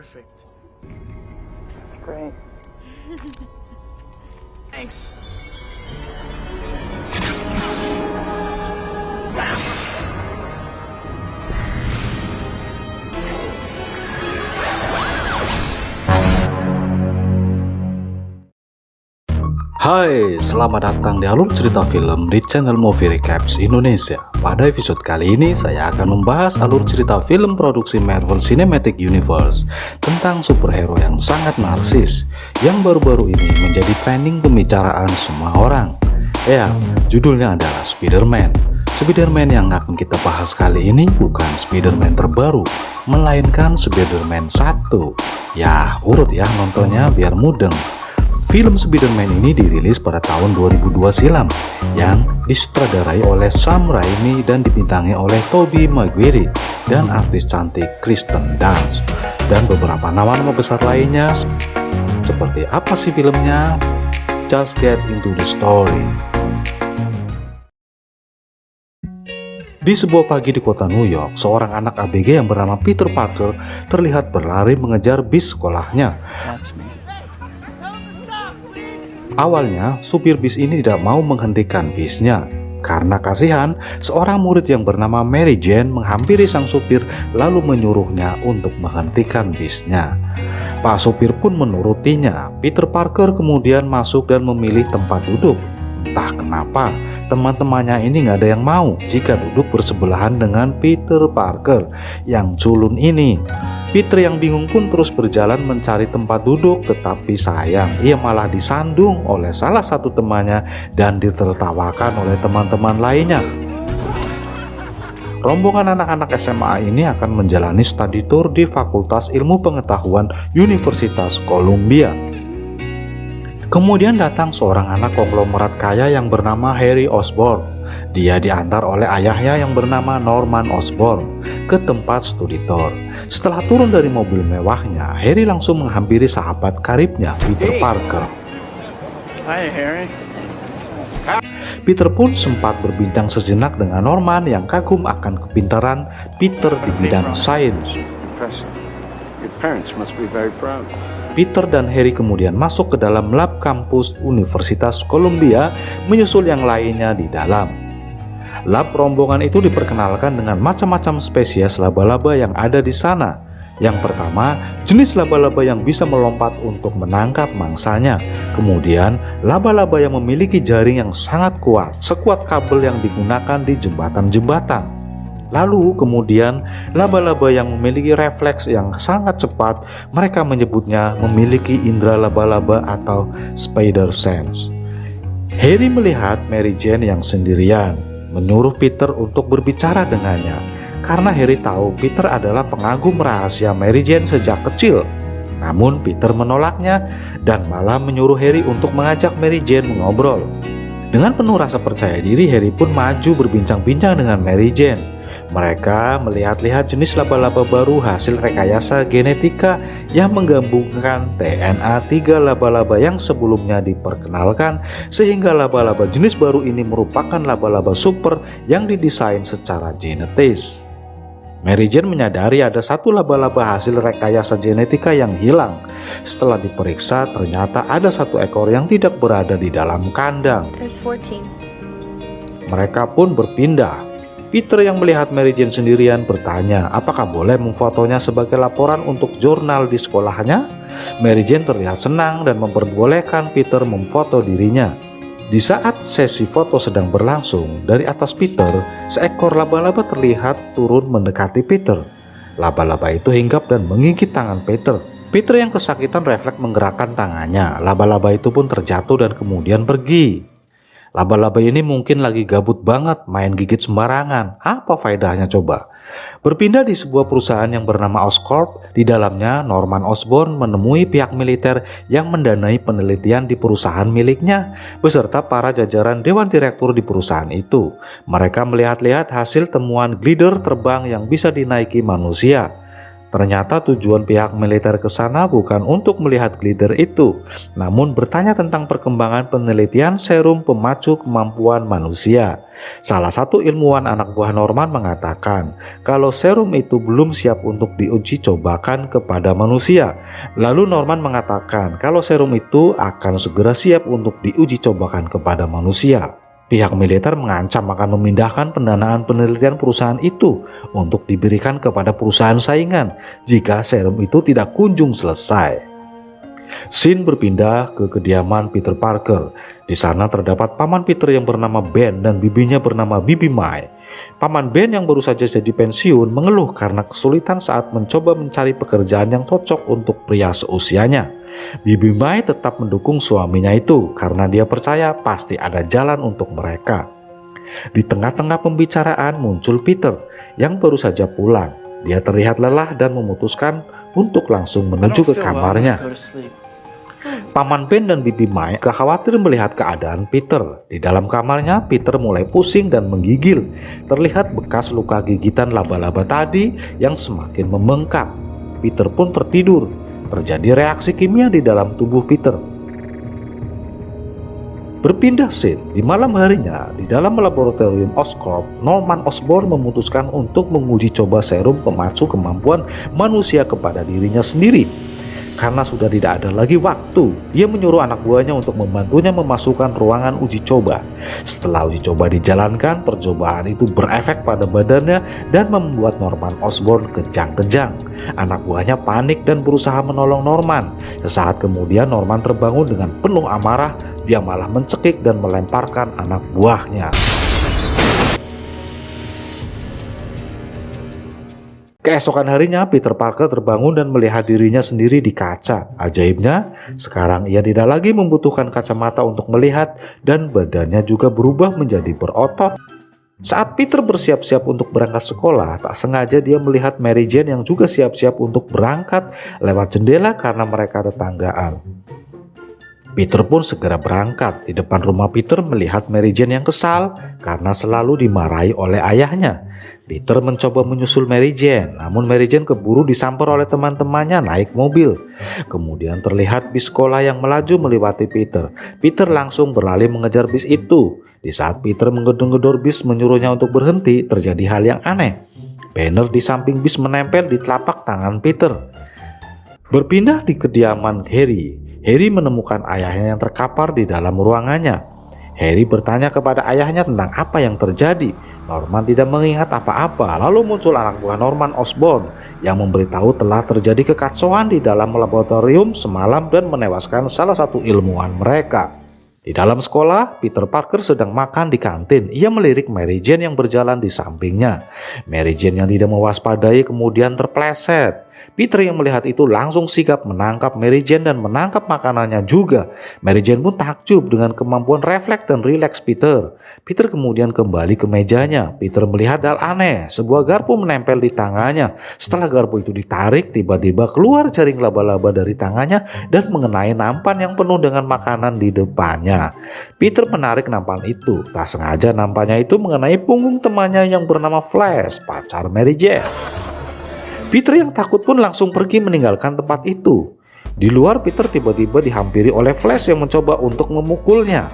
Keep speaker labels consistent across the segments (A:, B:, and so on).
A: perfect.
B: That's great.
A: Thanks.
C: Hai, selamat datang di Alur Cerita Film di channel Movie Recaps Indonesia. Pada episode kali ini saya akan membahas alur cerita film produksi Marvel Cinematic Universe tentang superhero yang sangat narsis yang baru-baru ini menjadi trending pembicaraan semua orang. Ya, judulnya adalah Spider-Man. Spider-Man yang akan kita bahas kali ini bukan Spider-Man terbaru, melainkan Spider-Man 1. Ya, urut ya nontonnya biar mudeng. Film Spider-Man ini dirilis pada tahun 2002 silam, yang disutradarai oleh Sam Raimi dan dibintangi oleh Tobey Maguire dan artis cantik Kristen Dunst dan beberapa nama-nama besar lainnya. Seperti apa sih filmnya? Just get into the story. Di sebuah pagi di kota New York, seorang anak ABG yang bernama Peter Parker terlihat berlari mengejar bis sekolahnya.
A: That's me.
C: Awalnya, supir bis ini tidak mau menghentikan bisnya. Karena kasihan, seorang murid yang bernama Mary Jane menghampiri sang supir lalu menyuruhnya untuk menghentikan bisnya. Pak supir pun menurutinya. Peter Parker kemudian masuk dan memilih tempat duduk. Entah kenapa, teman-temannya ini nggak ada yang mau jika duduk bersebelahan dengan Peter Parker yang culun ini. Peter yang bingung pun terus berjalan mencari tempat duduk, tetapi sayang ia malah disandung oleh salah satu temannya dan ditertawakan oleh teman-teman lainnya. Rombongan anak-anak SMA ini akan menjalani study tour di Fakultas Ilmu Pengetahuan Universitas Columbia. Kemudian datang seorang anak konglomerat kaya yang bernama Harry Osborn. Dia diantar oleh ayahnya yang bernama Norman Osborn ke tempat studi tour. Setelah turun dari mobil mewahnya, Harry langsung menghampiri sahabat karibnya, Peter Parker.
A: Hi, Harry.
C: Peter pun sempat berbincang sejenak dengan Norman yang kagum akan kepintaran Peter di bidang sains.
D: Your parents must be very proud.
C: Peter dan Harry kemudian masuk ke dalam lab kampus Universitas Columbia, menyusul yang lainnya di dalam. Lab rombongan itu diperkenalkan dengan macam-macam spesies laba-laba yang ada di sana. Yang pertama, jenis laba-laba yang bisa melompat untuk menangkap mangsanya. Kemudian, laba-laba yang memiliki jaring yang sangat kuat, sekuat kabel yang digunakan di jembatan-jembatan. Lalu kemudian laba-laba yang memiliki refleks yang sangat cepat, mereka menyebutnya memiliki indera laba-laba atau spider sense. Harry melihat Mary Jane yang sendirian, menyuruh Peter untuk berbicara dengannya. Karena Harry tahu Peter adalah pengagum rahasia Mary Jane sejak kecil. Namun Peter menolaknya dan malah menyuruh Harry untuk mengajak Mary Jane mengobrol. Dengan penuh rasa percaya diri, Harry pun maju berbincang-bincang dengan Mary Jane. Mereka melihat-lihat jenis laba-laba baru hasil rekayasa genetika yang menggabungkan DNA 3 laba-laba yang sebelumnya diperkenalkan, sehingga laba-laba jenis baru ini merupakan laba-laba super yang didesain secara genetis. Mary Jane menyadari ada satu laba-laba hasil rekayasa genetika yang hilang. Setelah diperiksa, ternyata ada satu ekor yang tidak berada di dalam kandang. Mereka pun berpindah. Peter yang melihat Mary Jane sendirian bertanya apakah boleh memfotonya sebagai laporan untuk jurnal di sekolahnya. Mary Jane terlihat senang dan memperbolehkan Peter memfoto dirinya. Di saat sesi foto sedang berlangsung, dari atas Peter, seekor laba-laba terlihat turun mendekati Peter. Laba-laba itu hinggap dan menggigit tangan Peter. Peter yang kesakitan refleks menggerakkan tangannya. Laba-laba itu pun terjatuh dan kemudian pergi. Laba-laba ini mungkin lagi gabut banget main gigit sembarangan. Apa faedahnya coba? Berpindah di sebuah perusahaan yang bernama Oscorp. Di dalamnya Norman Osborn menemui pihak militer yang mendanai penelitian di perusahaan miliknya beserta para jajaran dewan direktur di perusahaan itu. Mereka melihat-lihat hasil temuan glider terbang yang bisa dinaiki manusia. Ternyata tujuan pihak militer ke sana bukan untuk melihat glider itu, namun bertanya tentang perkembangan penelitian serum pemacu kemampuan manusia. Salah satu ilmuwan anak buah Norman mengatakan kalau serum itu belum siap untuk diuji cobakan kepada manusia. Lalu Norman mengatakan kalau serum itu akan segera siap untuk diuji cobakan kepada manusia. Pihak militer mengancam akan memindahkan pendanaan penelitian perusahaan itu untuk diberikan kepada perusahaan saingan jika serum itu tidak kunjung selesai. Scene berpindah ke kediaman Peter Parker. Di sana terdapat paman Peter yang bernama Ben dan bibinya bernama Bibi Mai. Paman Ben yang baru saja jadi pensiun mengeluh karena kesulitan saat mencoba mencari pekerjaan yang cocok untuk pria seusianya. Bibi Mai tetap mendukung suaminya itu karena dia percaya pasti ada jalan untuk mereka. Di tengah-tengah pembicaraan muncul Peter yang baru saja pulang. Dia terlihat lelah dan memutuskan untuk langsung menuju ke kamarnya. Paman Ben dan Bibi Mai gak khawatir melihat keadaan Peter. Di dalam kamarnya, Peter mulai pusing dan menggigil. Terlihat bekas luka gigitan laba-laba tadi yang semakin membengkak. Peter pun tertidur. Terjadi reaksi kimia di dalam tubuh Peter. Berpindah scene, di malam harinya, di dalam laboratorium Oscorp, Norman Osborn memutuskan untuk menguji coba serum pemacu kemampuan manusia kepada dirinya sendiri. Karena sudah tidak ada lagi waktu, dia menyuruh anak buahnya untuk membantunya memasukkan ruangan uji coba. Setelah uji coba dijalankan, percobaan itu berefek pada badannya dan membuat Norman Osborn kejang-kejang. Anak buahnya panik dan berusaha menolong Norman. Sesaat kemudian Norman terbangun dengan penuh amarah. Dia malah mencekik dan melemparkan anak buahnya. Keesokan harinya, Peter Parker terbangun dan melihat dirinya sendiri di kaca. Ajaibnya, sekarang ia tidak lagi membutuhkan kacamata untuk melihat dan badannya juga berubah menjadi berotot. Saat Peter bersiap-siap untuk berangkat sekolah, tak sengaja dia melihat Mary Jane yang juga siap-siap untuk berangkat lewat jendela karena mereka tetanggaan. Peter pun segera berangkat. Di depan rumah Peter melihat Mary Jane yang kesal karena selalu dimarahi oleh ayahnya. Peter mencoba menyusul Mary Jane, namun Mary Jane keburu disamper oleh teman-temannya naik mobil. Kemudian terlihat bis sekolah yang melaju melewati Peter. Peter langsung berlari mengejar bis itu. Di saat Peter menggedor-gedor bis menyuruhnya untuk berhenti, terjadi hal yang aneh. Banner di samping bis menempel di telapak tangan Peter. Berpindah di kediaman Harry. Harry menemukan ayahnya yang terkapar di dalam ruangannya. Harry bertanya kepada ayahnya tentang apa yang terjadi. Norman tidak mengingat apa-apa. Lalu muncul anak buah Norman Osborn yang memberitahu telah terjadi kekacauan di dalam laboratorium semalam dan menewaskan salah satu ilmuwan mereka. Di dalam sekolah, Peter Parker sedang makan di kantin. Ia melirik Mary Jane yang berjalan di sampingnya. Mary Jane yang tidak mewaspadai kemudian terpleset. Peter yang melihat itu langsung sigap menangkap Mary Jane dan menangkap makanannya juga. Mary Jane pun takjub dengan kemampuan refleks dan rileks Peter. Peter kemudian kembali ke mejanya. Peter melihat hal aneh, sebuah garpu menempel di tangannya. Setelah garpu itu ditarik, tiba-tiba keluar jaring laba-laba dari tangannya dan mengenai nampan yang penuh dengan makanan di depannya. Peter menarik nampan itu. Tak sengaja nampannya itu mengenai punggung temannya yang bernama Flash, pacar Mary Jane. Peter yang takut pun langsung pergi meninggalkan tempat itu. Di luar, Peter tiba-tiba dihampiri oleh Flash yang mencoba untuk memukulnya.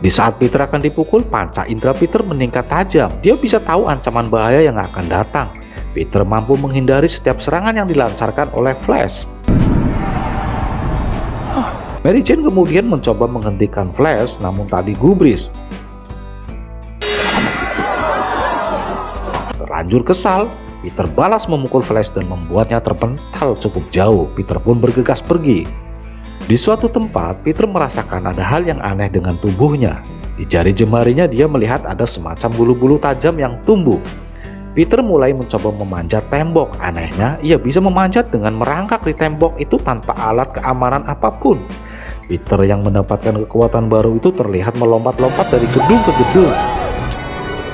C: Di saat Peter akan dipukul, panca indera Peter meningkat tajam. Dia bisa tahu ancaman bahaya yang akan datang. Peter mampu menghindari setiap serangan yang dilancarkan oleh Flash. Mary Jane kemudian mencoba menghentikan Flash, namun tak digubris. Terlanjur kesal, Peter balas memukul Flash dan membuatnya terpental cukup jauh. Peter pun bergegas pergi. Di suatu tempat, Peter merasakan ada hal yang aneh dengan tubuhnya. Di jari jemarinya dia melihat ada semacam bulu-bulu tajam yang tumbuh. Peter mulai mencoba memanjat tembok. Anehnya, ia bisa memanjat dengan merangkak di tembok itu tanpa alat keamanan apapun. Peter yang mendapatkan kekuatan baru itu terlihat melompat-lompat dari gedung ke gedung.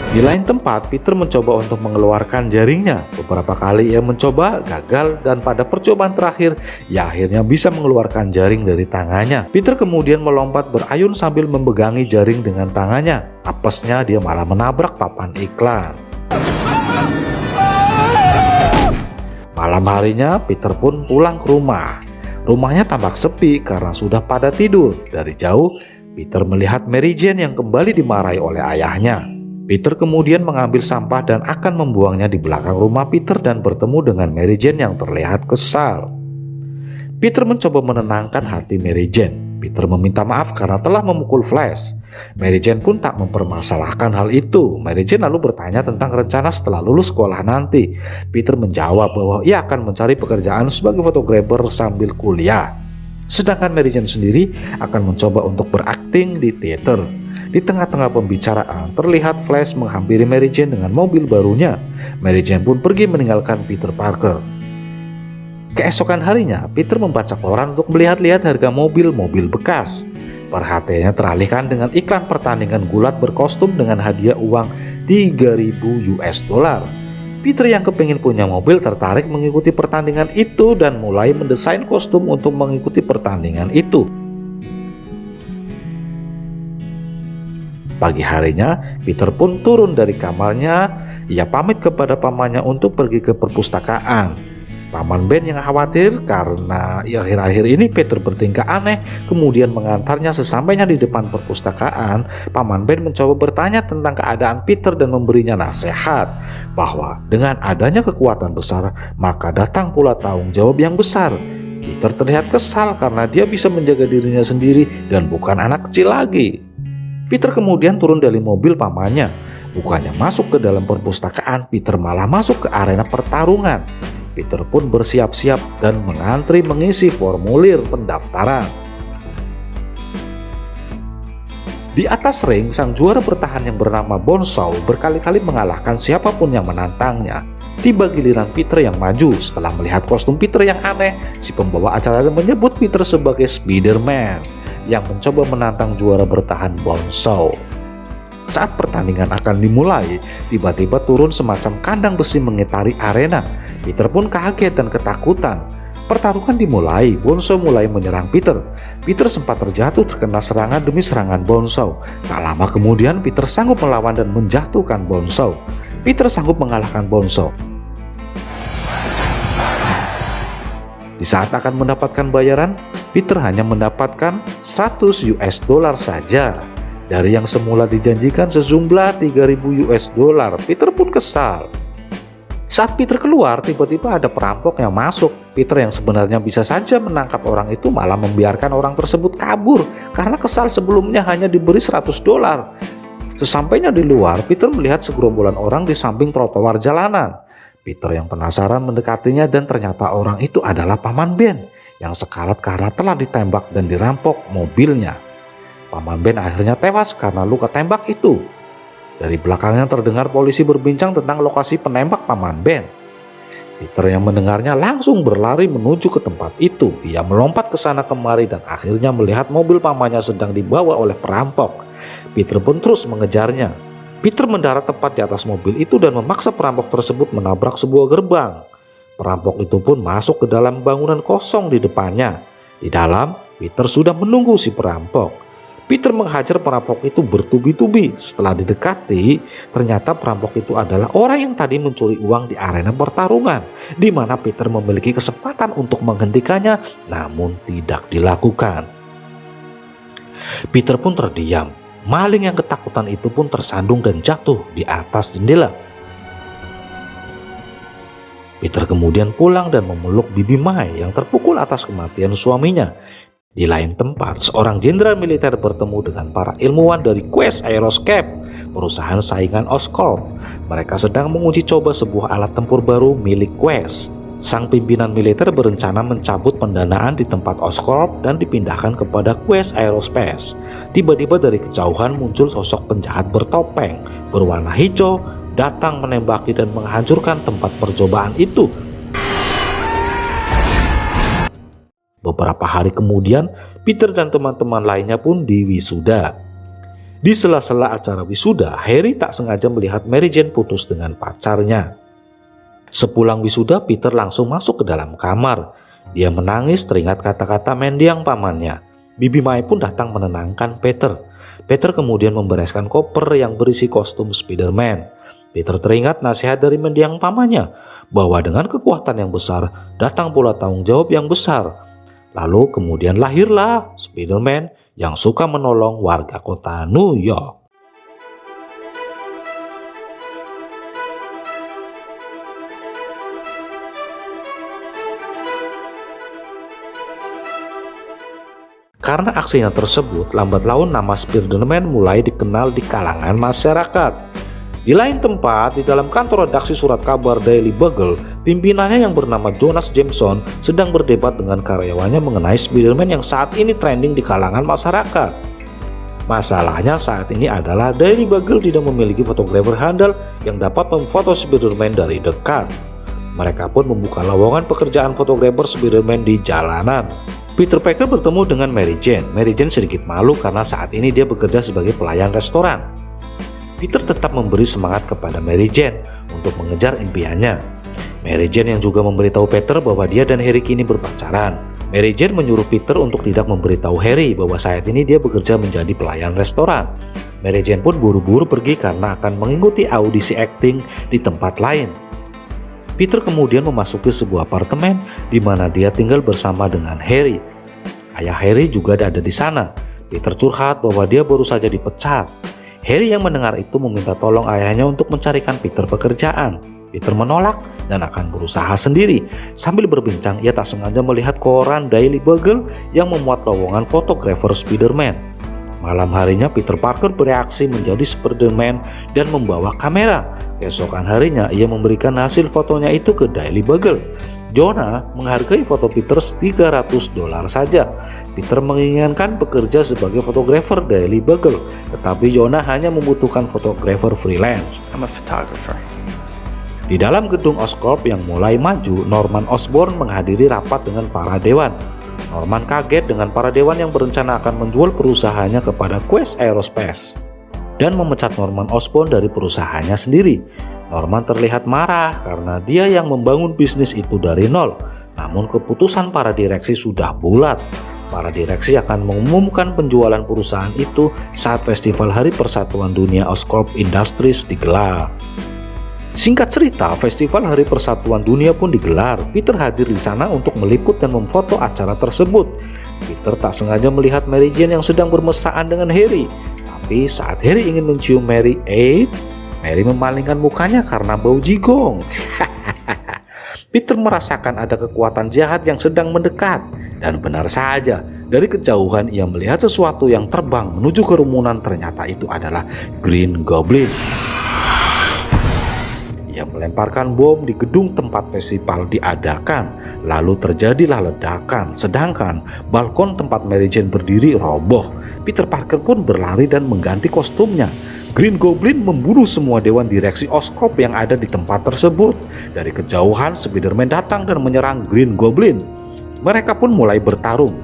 C: Di lain tempat, Peter mencoba untuk mengeluarkan jaringnya. Beberapa kali ia mencoba, gagal, dan pada percobaan terakhir, ia akhirnya bisa mengeluarkan jaring dari tangannya. Peter kemudian melompat berayun sambil memegangi jaring dengan tangannya. Apesnya dia malah menabrak papan iklan. Malam harinya Peter pun pulang ke rumah. Rumahnya tampak sepi karena sudah pada tidur. Dari jauh Peter melihat Mary Jane yang kembali dimarahi oleh ayahnya. Peter kemudian mengambil sampah dan akan membuangnya di belakang rumah Peter dan bertemu dengan Mary Jane yang terlihat kesal. Peter mencoba menenangkan hati Mary Jane. Peter meminta maaf karena telah memukul Flash. Mary Jane pun tak mempermasalahkan hal itu. Mary Jane lalu bertanya tentang rencana setelah lulus sekolah nanti. Peter menjawab bahwa ia akan mencari pekerjaan sebagai fotografer sambil kuliah. Sedangkan Mary Jane sendiri akan mencoba untuk berakting di teater. Di tengah-tengah pembicaraan, terlihat Flash menghampiri Mary Jane dengan mobil barunya. Mary Jane pun pergi meninggalkan Peter Parker. Keesokan harinya, Peter membaca koran untuk melihat-lihat harga mobil-mobil bekas. Perhatiannya teralihkan dengan iklan pertandingan gulat berkostum dengan hadiah uang 3.000 US dollar. Peter yang kepingin punya mobil tertarik mengikuti pertandingan itu dan mulai mendesain kostum untuk mengikuti pertandingan itu. Pagi harinya, Peter pun turun dari kamarnya. Ia pamit kepada pamannya untuk pergi ke perpustakaan. Paman Ben yang khawatir karena akhir-akhir ini Peter bertingkah aneh, kemudian mengantarnya. Sesampainya di depan perpustakaan, Paman Ben mencoba bertanya tentang keadaan Peter dan memberinya nasihat bahwa dengan adanya kekuatan besar, maka datang pula tanggung jawab yang besar. Peter terlihat kesal karena dia bisa menjaga dirinya sendiri dan bukan anak kecil lagi. Peter kemudian turun dari mobil pamannya. Bukannya masuk ke dalam perpustakaan, Peter malah masuk ke arena pertarungan. Peter pun bersiap-siap dan mengantri mengisi formulir pendaftaran. Di atas ring, sang juara bertahan yang bernama Bonesaw berkali-kali mengalahkan siapapun yang menantangnya. Tiba giliran Peter yang maju. Setelah melihat kostum Peter yang aneh, si pembawa acara menyebut Peter sebagai Spider-Man yang mencoba menantang juara bertahan Bonesaw. Saat pertandingan akan dimulai, tiba-tiba turun semacam kandang besi mengitari arena. Peter pun kaget dan ketakutan. Pertarungan dimulai, Bonesaw mulai menyerang Peter. Peter sempat terjatuh terkena serangan demi serangan Bonesaw. Tak lama kemudian Peter sanggup melawan dan menjatuhkan Bonesaw. Peter sanggup mengalahkan Bonesaw. Di saat akan mendapatkan bayaran, Peter hanya mendapatkan 100 US dollar saja. Dari yang semula dijanjikan sejumlah 3.000 US dollar, Peter pun kesal. Saat Peter keluar, tiba-tiba ada perampok yang masuk. Peter yang sebenarnya bisa saja menangkap orang itu malah membiarkan orang tersebut kabur karena kesal sebelumnya hanya diberi 100 dolar. Sesampainya di luar, Peter melihat segerombolan orang di samping trotoar jalanan. Peter yang penasaran mendekatinya dan ternyata orang itu adalah Paman Ben yang sekarat karena telah ditembak dan dirampok mobilnya. Paman Ben akhirnya tewas karena luka tembak itu. Dari belakangnya terdengar polisi berbincang tentang lokasi penembak Paman Ben. Peter yang mendengarnya langsung berlari menuju ke tempat itu. Ia melompat ke sana kemari dan akhirnya melihat mobil pamannya sedang dibawa oleh perampok. Peter pun terus mengejarnya. Peter mendarat tepat di atas mobil itu dan memaksa perampok tersebut menabrak sebuah gerbang. Perampok itu pun masuk ke dalam bangunan kosong di depannya. Di dalam, Peter sudah menunggu si perampok. Peter menghajar perampok itu bertubi-tubi. Setelah didekati, ternyata perampok itu adalah orang yang tadi mencuri uang di arena pertarungan, di mana Peter memiliki kesempatan untuk menghentikannya, namun tidak dilakukan. Peter pun terdiam. Maling yang ketakutan itu pun tersandung dan jatuh di atas jendela. Peter kemudian pulang dan memeluk Bibi Mai yang terpukul atas kematian suaminya. Di lain tempat, seorang jenderal militer bertemu dengan para ilmuwan dari Quest Aeroscape, perusahaan saingan Oscorp. Mereka sedang menguji coba sebuah alat tempur baru milik Quest. Sang pimpinan militer berencana mencabut pendanaan di tempat Oscorp dan dipindahkan kepada Quest Aerospace. Tiba-tiba dari kejauhan muncul sosok penjahat bertopeng berwarna hijau, datang menembaki dan menghancurkan tempat percobaan itu. Beberapa hari kemudian, Peter dan teman-teman lainnya pun diwisuda. Di sela-sela acara wisuda, Harry tak sengaja melihat Mary Jane putus dengan pacarnya. Sepulang wisuda, Peter langsung masuk ke dalam kamar. Dia menangis teringat kata-kata mendiang pamannya. Bibi Mai pun datang menenangkan Peter. Peter kemudian membereskan koper yang berisi kostum Spider-Man. Peter teringat nasihat dari mendiang pamannya bahwa dengan kekuatan yang besar datang pula tanggung jawab yang besar. Lalu kemudian lahirlah Spider-Man yang suka menolong warga kota New York. Karena aksinya tersebut, lambat laun nama Spider-Man mulai dikenal di kalangan masyarakat. Di lain tempat, di dalam kantor redaksi surat kabar Daily Bugle, pimpinannya yang bernama Jonas Jameson sedang berdebat dengan karyawannya mengenai Spider-Man yang saat ini trending di kalangan masyarakat. Masalahnya saat ini adalah Daily Bugle tidak memiliki fotografer handal yang dapat memfoto Spider-Man dari dekat. Mereka pun membuka lowongan pekerjaan fotografer Spider-Man di jalanan. Peter Parker bertemu dengan Mary Jane. Mary Jane sedikit malu karena saat ini dia bekerja sebagai pelayan restoran. Peter tetap memberi semangat kepada Mary Jane untuk mengejar impiannya. Mary Jane yang juga memberitahu Peter bahwa dia dan Harry kini berpacaran. Mary Jane menyuruh Peter untuk tidak memberitahu Harry bahwa saat ini dia bekerja menjadi pelayan restoran. Mary Jane pun buru-buru pergi karena akan mengikuti audisi akting di tempat lain. Peter kemudian memasuki sebuah apartemen di mana dia tinggal bersama dengan Harry. Ayah Harry juga ada di sana. Peter curhat bahwa dia baru saja dipecat. Harry yang mendengar itu meminta tolong ayahnya untuk mencarikan Peter pekerjaan. Peter menolak dan akan berusaha sendiri. Sambil berbincang, ia tak sengaja melihat koran Daily Bugle yang memuat lowongan fotografer Spider-Man. Malam harinya Peter Parker bereaksi menjadi Spider-Man dan membawa kamera. Keesokan harinya ia memberikan hasil fotonya itu ke Daily Bugle. Jonah menghargai foto Peter $300 saja. Peter menginginkan bekerja sebagai fotografer Daily Bugle, tetapi Jonah hanya membutuhkan fotografer freelance.
A: I'm a photographer.
C: Di dalam gedung Oscorp yang mulai maju, Norman Osborn menghadiri rapat dengan para dewan. Norman kaget dengan para dewan yang berencana akan menjual perusahaannya kepada Quest Aerospace dan memecat Norman Osborn dari perusahaannya sendiri. Norman terlihat marah karena dia yang membangun bisnis itu dari nol. Namun keputusan para direksi sudah bulat. Para direksi akan mengumumkan penjualan perusahaan itu saat Festival Hari Persatuan Dunia Oscorp Industries digelar. Singkat cerita, Festival Hari Persatuan Dunia pun digelar. Peter hadir di sana untuk meliput dan memfoto acara tersebut. Peter tak sengaja melihat Mary Jane yang sedang bermesraan dengan Harry. Tapi saat Harry ingin mencium Mary, Mary memalingkan mukanya karena bau jigong. Peter merasakan ada kekuatan jahat yang sedang mendekat. Dan benar saja, dari kejauhan ia melihat sesuatu yang terbang menuju kerumunan. Ternyata itu adalah Green Goblin. Ia melemparkan bom di gedung tempat festival diadakan. Lalu terjadilah ledakan, sedangkan balkon tempat Mary Jane berdiri roboh. Peter Parker pun berlari dan mengganti kostumnya. Green Goblin membunuh semua dewan direksi Oscorp yang ada di tempat tersebut. Dari kejauhan, Spider-Man datang dan menyerang Green Goblin. Mereka pun mulai bertarung.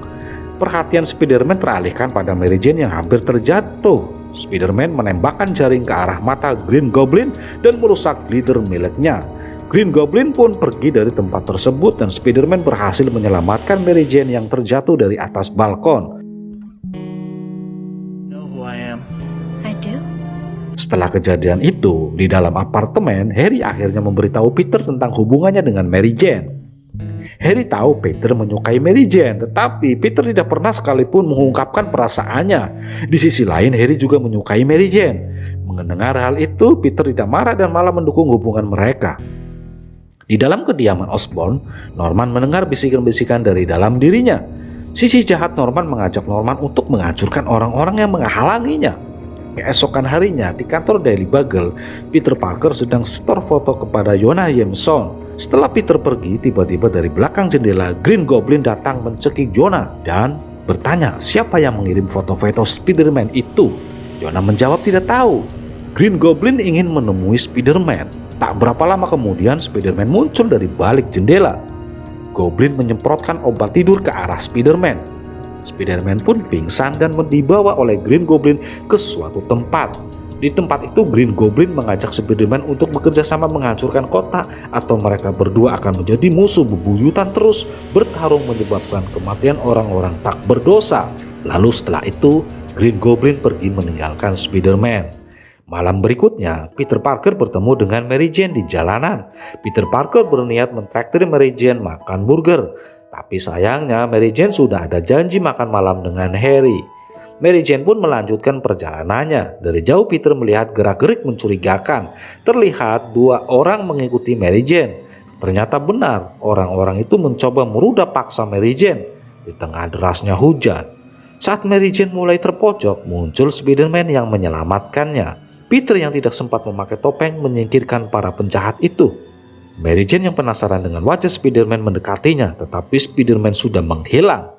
C: Perhatian Spider-Man teralihkan pada Mary Jane yang hampir terjatuh. Spider-Man menembakkan jaring ke arah mata Green Goblin dan merusak glider miliknya. Green Goblin pun pergi dari tempat tersebut dan Spider-Man berhasil menyelamatkan Mary Jane yang terjatuh dari atas balkon.
A: Know who I am?
B: I do.
C: Setelah kejadian itu, di dalam apartemen, Harry akhirnya memberitahu Peter tentang hubungannya dengan Mary Jane. Harry tahu Peter menyukai Mary Jane, tetapi Peter tidak pernah sekalipun mengungkapkan perasaannya. Di sisi lain, Harry juga menyukai Mary Jane. Mendengar hal itu, Peter tidak marah dan malah mendukung hubungan mereka. Di dalam kediaman Osborn, Norman mendengar bisikan-bisikan dari dalam dirinya. Sisi jahat Norman mengajak Norman untuk menghancurkan orang-orang yang menghalanginya. Keesokan harinya, di kantor Daily Bugle, Peter Parker sedang setor foto kepada Jonah Jameson. Setelah Peter pergi, tiba-tiba dari belakang jendela Green Goblin datang mencekik Jonah dan bertanya siapa yang mengirim foto-foto Spider-Man itu. Jonah menjawab tidak tahu. Green Goblin ingin menemui Spider-Man. Tak berapa lama kemudian Spider-Man muncul dari balik jendela. Goblin menyemprotkan obat tidur ke arah Spider-Man. Spider-Man pun pingsan dan dibawa oleh Green Goblin ke suatu tempat. Di tempat itu Green Goblin mengajak Spider-Man untuk bekerja sama menghancurkan kota atau mereka berdua akan menjadi musuh bebuyutan terus bertarung menyebabkan kematian orang-orang tak berdosa. Lalu setelah itu Green Goblin pergi meninggalkan Spider-Man. Malam berikutnya, Peter Parker bertemu dengan Mary Jane di jalanan. Peter Parker berniat mentraktir Mary Jane makan burger. Tapi sayangnya Mary Jane sudah ada janji makan malam dengan Harry. Mary Jane pun melanjutkan perjalanannya. Dari jauh Peter melihat gerak-gerik mencurigakan. Terlihat 2 orang mengikuti Mary Jane. Ternyata benar, orang-orang itu mencoba merudah paksa Mary Jane di tengah derasnya hujan. Saat Mary Jane mulai terpojok, muncul Spider-Man yang menyelamatkannya. Peter yang tidak sempat memakai topeng menyingkirkan para penjahat itu. Mary Jane yang penasaran dengan wajah Spider-Man mendekatinya, tetapi Spider-Man sudah menghilang.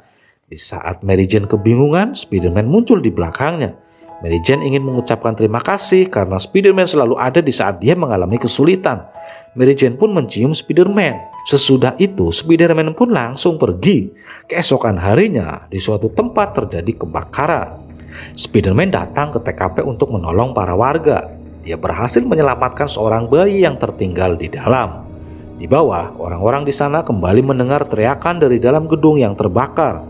C: Di saat Mary Jane kebingungan, Spider-Man muncul di belakangnya. Mary Jane ingin mengucapkan terima kasih karena Spider-Man selalu ada di saat dia mengalami kesulitan. Mary Jane pun mencium Spider-Man. Sesudah itu, Spider-Man pun langsung pergi. Keesokan harinya, di suatu tempat terjadi kebakaran. Spider-Man datang ke TKP untuk menolong para warga. Dia berhasil menyelamatkan seorang bayi yang tertinggal di dalam. Di bawah, orang-orang di sana kembali mendengar teriakan dari dalam gedung yang terbakar.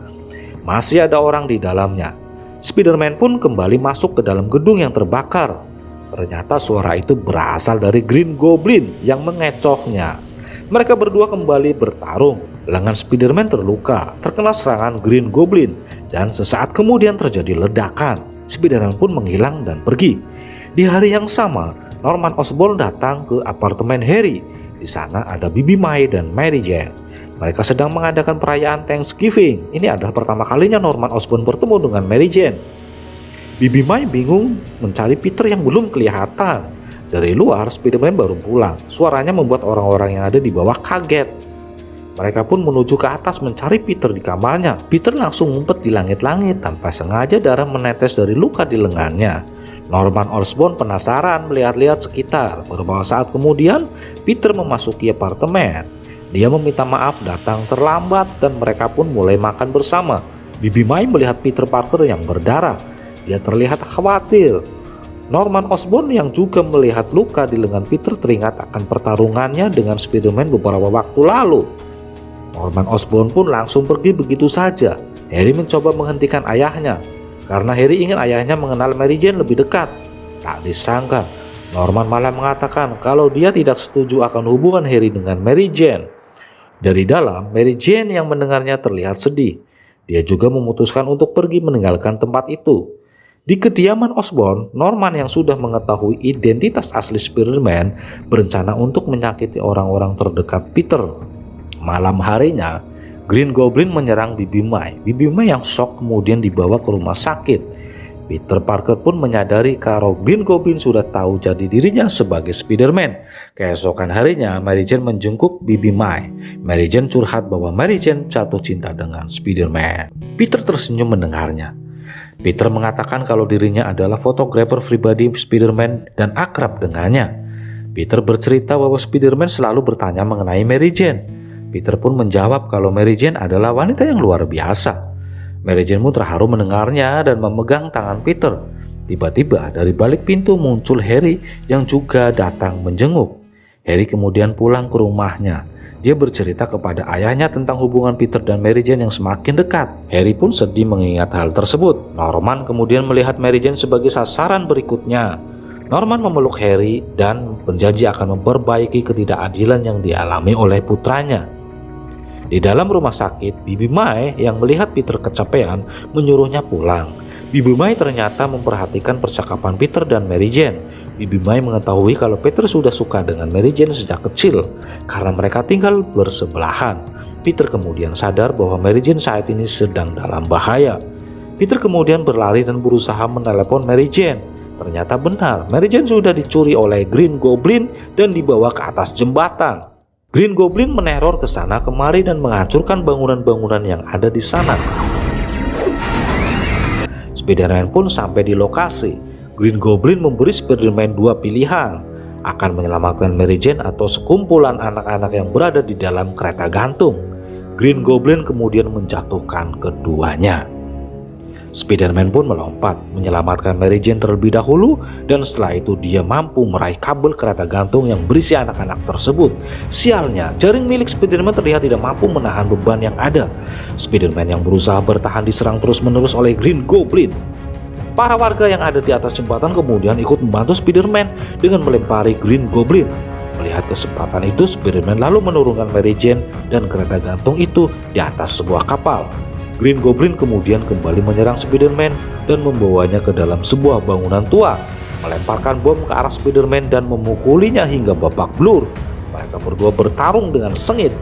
C: Masih ada orang di dalamnya. Spider-Man pun kembali masuk ke dalam gedung yang terbakar. Ternyata suara itu berasal dari Green Goblin yang mengecohnya. Mereka berdua kembali bertarung. Lengan Spider-Man terluka, terkena serangan Green Goblin, dan sesaat kemudian terjadi ledakan. Spider-Man pun menghilang dan pergi. Di hari yang sama, Norman Osborn datang ke apartemen Harry. Di sana ada Bibi May dan Mary Jane. Mereka sedang mengadakan perayaan Thanksgiving. Ini adalah pertama kalinya Norman Osborn bertemu dengan Mary Jane. Bibi May bingung mencari Peter yang belum kelihatan. Dari luar, Spider-Man baru pulang. Suaranya membuat orang-orang yang ada di bawah kaget. Mereka pun menuju ke atas mencari Peter di kamarnya. Peter langsung ngumpet di langit-langit. Tanpa sengaja darah menetes dari luka di lengannya. Norman Osborn penasaran melihat-lihat sekitar. Beberapa saat kemudian, Peter memasuki apartemen. Dia meminta maaf datang terlambat dan mereka pun mulai makan bersama. Bibi May melihat Peter Parker yang berdarah. Dia terlihat khawatir. Norman Osborn yang juga melihat luka di lengan Peter teringat akan pertarungannya dengan Spider-Man beberapa waktu lalu. Norman Osborn pun langsung pergi begitu saja. Harry mencoba menghentikan ayahnya karena Harry ingin ayahnya mengenal Mary Jane lebih dekat. Tak disangka, Norman malah mengatakan kalau dia tidak setuju akan hubungan Harry dengan Mary Jane. Dari dalam, Mary Jane yang mendengarnya terlihat sedih. Dia juga memutuskan untuk pergi meninggalkan tempat itu. Di kediaman Osborn, Norman yang sudah mengetahui identitas asli Spider-Man berencana untuk menyakiti orang-orang terdekat Peter. Malam harinya, Green Goblin menyerang Bibi May. Bibi May yang shock kemudian dibawa ke rumah sakit. Peter Parker pun menyadari kalau Green Goblin sudah tahu jadi dirinya sebagai Spider-Man. Keesokan harinya, Mary Jane menjenguk Bibi May. Mary Jane curhat bahwa Mary Jane jatuh cinta dengan Spider-Man. Peter tersenyum mendengarnya. Peter mengatakan kalau dirinya adalah fotografer pribadi Spider-Man dan akrab dengannya. Peter bercerita bahwa Spider-Man selalu bertanya mengenai Mary Jane. Peter pun menjawab kalau Mary Jane adalah wanita yang luar biasa. Mary Jane pun terharu mendengarnya dan memegang tangan Peter. Tiba-tiba dari balik pintu muncul Harry yang juga datang menjenguk. Harry kemudian pulang ke rumahnya. Dia bercerita kepada ayahnya tentang hubungan Peter dan Mary Jane yang semakin dekat. Harry pun sedih mengingat hal tersebut. Norman kemudian melihat Mary Jane sebagai sasaran berikutnya. Norman memeluk Harry dan berjanji akan memperbaiki ketidakadilan yang dialami oleh putranya. Di dalam rumah sakit, Bibi May yang melihat Peter kecapean menyuruhnya pulang. Bibi May ternyata memperhatikan percakapan Peter dan Mary Jane. Bibi May mengetahui kalau Peter sudah suka dengan Mary Jane sejak kecil karena mereka tinggal bersebelahan. Peter kemudian sadar bahwa Mary Jane saat ini sedang dalam bahaya. Peter kemudian berlari dan berusaha menelepon Mary Jane. Ternyata benar, Mary Jane sudah dicuri oleh Green Goblin dan dibawa ke atas jembatan. Green Goblin meneror ke sana kemari dan menghancurkan bangunan-bangunan yang ada di sana. Spider-Man pun sampai di lokasi. Green Goblin memberi Spider-Man 2 pilihan, akan menyelamatkan Mary Jane atau sekumpulan anak-anak yang berada di dalam kereta gantung. Green Goblin kemudian menjatuhkan keduanya. Spider-Man pun melompat menyelamatkan Mary Jane terlebih dahulu, dan setelah itu dia mampu meraih kabel kereta gantung yang berisi anak-anak tersebut. Sialnya, jaring milik Spider-Man terlihat tidak mampu menahan beban yang ada. Spider-Man yang berusaha bertahan diserang terus-menerus oleh Green Goblin. Para warga yang ada di atas jembatan kemudian ikut membantu Spider-Man dengan melempari Green Goblin. Melihat kesempatan itu, Spider-Man lalu menurunkan Mary Jane dan kereta gantung itu di atas sebuah kapal. Green Goblin kemudian kembali menyerang Spider-Man dan membawanya ke dalam sebuah bangunan tua, melemparkan bom ke arah Spider-Man dan memukulinya hingga babak belur. Mereka berdua bertarung dengan sengit.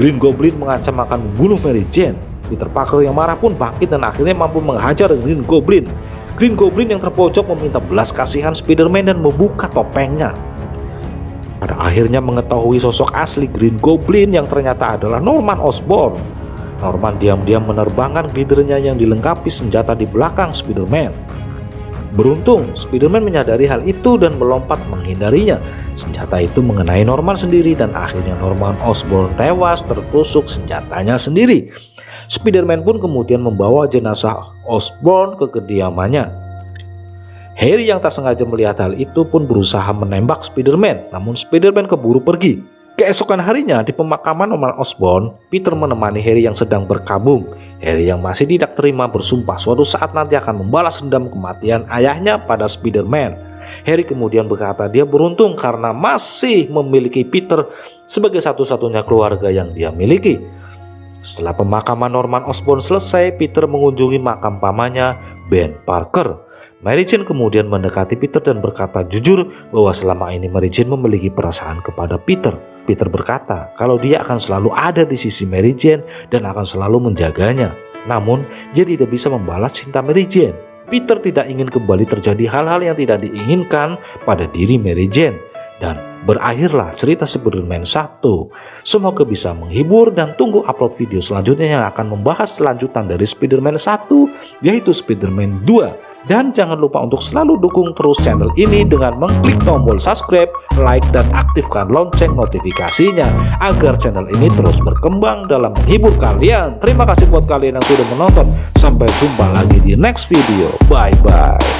C: Green Goblin mengancam akan membunuh Mary Jane. Peter Parker yang marah pun bangkit dan akhirnya mampu menghajar Green Goblin. Green Goblin yang terpojok meminta belas kasihan Spider-Man dan membuka topengnya. Pada akhirnya mengetahui sosok asli Green Goblin yang ternyata adalah Norman Osborn. Norman diam-diam menerbangkan glidernya yang dilengkapi senjata di belakang Spider-Man. Beruntung, Spider-Man menyadari hal itu dan melompat menghindarinya. Senjata itu mengenai Norman sendiri dan akhirnya Norman Osborn tewas tertusuk senjatanya sendiri. Spider-Man pun kemudian membawa jenazah Osborn ke kediamannya. Harry yang tak sengaja melihat hal itu pun berusaha menembak Spider-Man, namun Spider-Man keburu pergi. Keesokan harinya di pemakaman Norman Osborn, Peter menemani Harry yang sedang berkabung. Harry yang masih tidak terima bersumpah suatu saat nanti akan membalas dendam kematian ayahnya pada Spider-Man. Harry kemudian berkata dia beruntung karena masih memiliki Peter sebagai satu-satunya keluarga yang dia miliki. Setelah pemakaman Norman Osborn selesai, Peter mengunjungi makam pamannya, Ben Parker. Mary Jane kemudian mendekati Peter dan berkata jujur bahwa selama ini Mary Jane memiliki perasaan kepada Peter. Peter berkata kalau dia akan selalu ada di sisi Mary Jane dan akan selalu menjaganya. Namun, dia tidak bisa membalas cinta Mary Jane. Peter tidak ingin kembali terjadi hal-hal yang tidak diinginkan pada diri Mary Jane. Dan berakhirlah cerita Spider-Man 1. Semoga bisa menghibur dan tunggu upload video selanjutnya yang akan membahas lanjutan dari Spider-Man 1 yaitu Spider-Man 2. Dan jangan lupa untuk selalu dukung terus channel ini dengan mengklik tombol subscribe, like, dan aktifkan lonceng notifikasinya agar channel ini terus berkembang dalam menghibur kalian. Terima kasih buat kalian yang sudah menonton. Sampai jumpa lagi di next video. Bye bye.